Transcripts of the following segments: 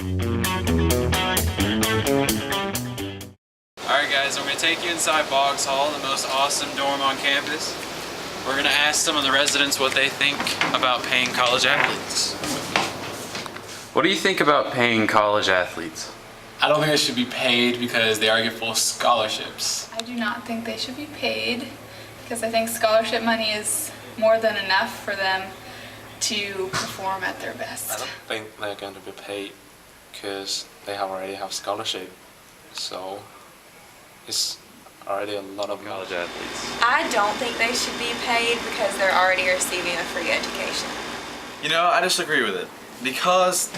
Alright guys, I'm going to take you inside Boggs Hall, the most awesome dorm on campus. We're going to ask some of the residents what they think about paying college athletes. What do you think about paying college athletes? I don't think they should be paid because they are get full scholarships. I do not think they should be paid because I think scholarship money is more than enough for them to perform at their best. I don't think they're going to be paid because they already have scholarship, so it's already a lot of College athletes. I don't think they should be paid because they're already receiving a free education. You know, I disagree with it because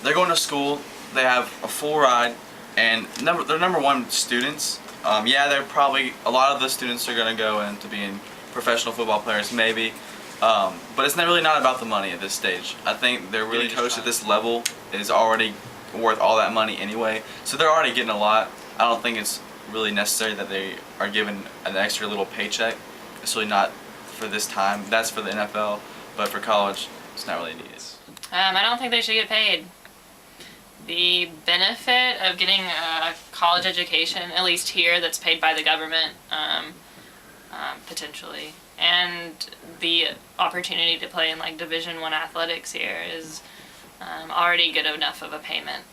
they're going to school, they have a full ride, and they're number one students. Yeah, they're probably, a lot of the students are going to go into being professional football players, maybe, but it's not really not about the money at this stage. I think they're really coached at this level is already worth all that money anyway, so they're already getting a lot. I don't think it's really necessary that they are given an extra little paycheck. It's really not for this time. That's for the NFL, but for college, it's not really needed. I don't think they should get paid. The benefit of getting a college education, at least here, that's paid by the government, potentially, and the opportunity to play in like Division I athletics here is already good enough of a payment.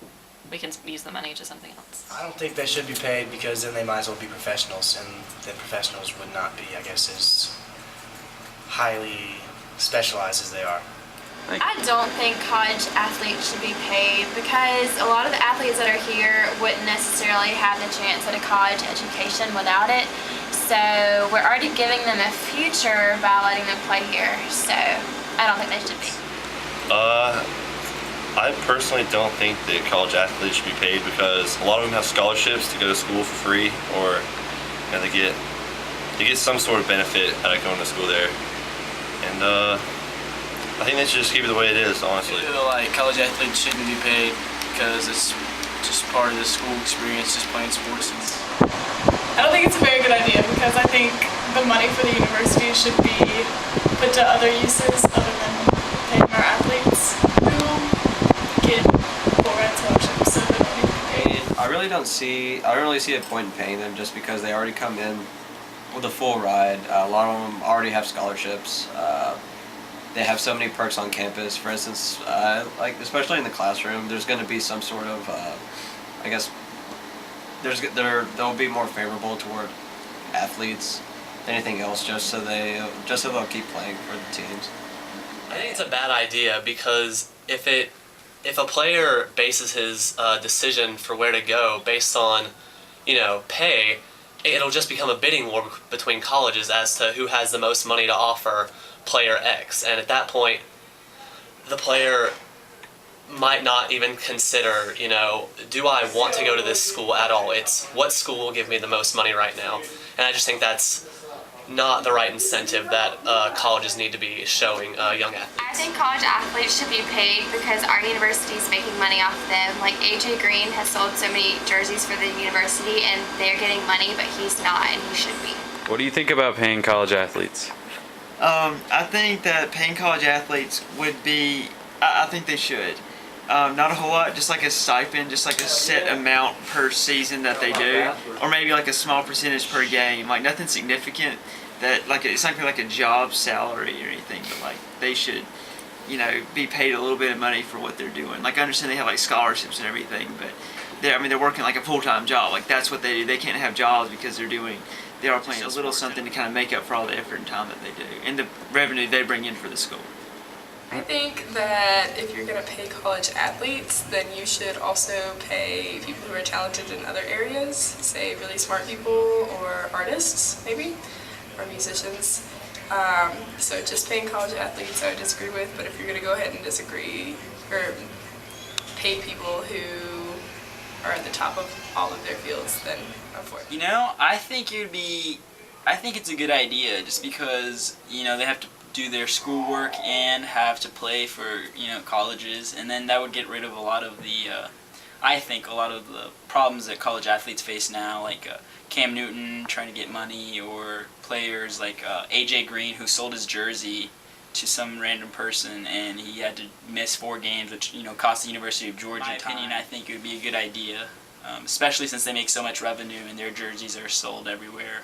We can use the money to something else. I don't think they should be paid because then they might as well be professionals, and then professionals would not be, I guess, as highly specialized as they are. I don't think college athletes should be paid because a lot of the athletes that are here wouldn't necessarily have the chance at a college education without it. So we're already giving them a future by letting them play here. So I don't think they should be. I personally don't think that college athletes should be paid because a lot of them have scholarships to go to school for free, or they get some sort of benefit out of going to school there. And I think they should just keep it the way it is, honestly. I feel like college athletes shouldn't be paid because it's just part of the school experience, just playing sports. I don't think it's a very good idea because I think the money for the university should be put to other uses other than paying our athletes who get full ride scholarships, so they don't need to be paid. I really don't see a point in paying them just because they already come in with a full ride. A lot of them already have scholarships. They have so many perks on campus. For instance, like especially in the classroom, there's going to be some sort of, I guess, they'll be more favorable toward athletes than anything else, just so they'll keep playing for the teams. I think it's a bad idea because if a player bases his decision for where to go based on, pay, it'll just become a bidding war between colleges as to who has the most money to offer player X, and at that point the player might not even consider, do I want to go to this school at all? It's what school will give me the most money right now, and I just think that's not the right incentive that colleges need to be showing young athletes. I think college athletes should be paid because our university is making money off them. Like AJ Green has sold so many jerseys for the university and they're getting money, but he's not, and he should be. What do you think about paying college athletes? I think that paying college athletes would be, I think they should. Not a whole lot, just like a stipend, just like a set amount per season that they do, or maybe like a small percentage per game, like nothing significant that, like it's not like a job salary or anything, but like they should, be paid a little bit of money for what they're doing. Like I understand they have like scholarships and everything, but they're working like a full-time job. Like that's what they do. They can't have jobs because they are playing a little something to kind of make up for all the effort and time that they do, and the revenue they bring in for the school. I think that if you're going to pay college athletes, then you should also pay people who are talented in other areas, say really smart people or artists, maybe, or musicians. So just paying college athletes I would disagree with, but if you're going to go ahead and disagree or pay people who are at the top of all of their fields, then I'm for it. I think it's a good idea just because, they have to do their schoolwork and have to play for, colleges, and then that would get rid of a lot of the, I think, a lot of the problems that college athletes face now, like Cam Newton trying to get money, or players like AJ Green who sold his jersey to some random person, and he had to miss 4 games, which cost the University of Georgia time. In my opinion, I think it would be a good idea, especially since they make so much revenue and their jerseys are sold everywhere,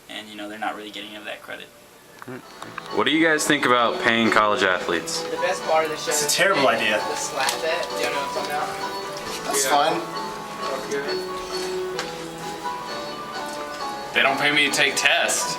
and they're not really getting any of that credit. What do you guys think about paying college athletes? The best part of the show. It's a terrible idea. The slap bet. Do you know what I'm talking about? That's fun. They don't pay me to take tests.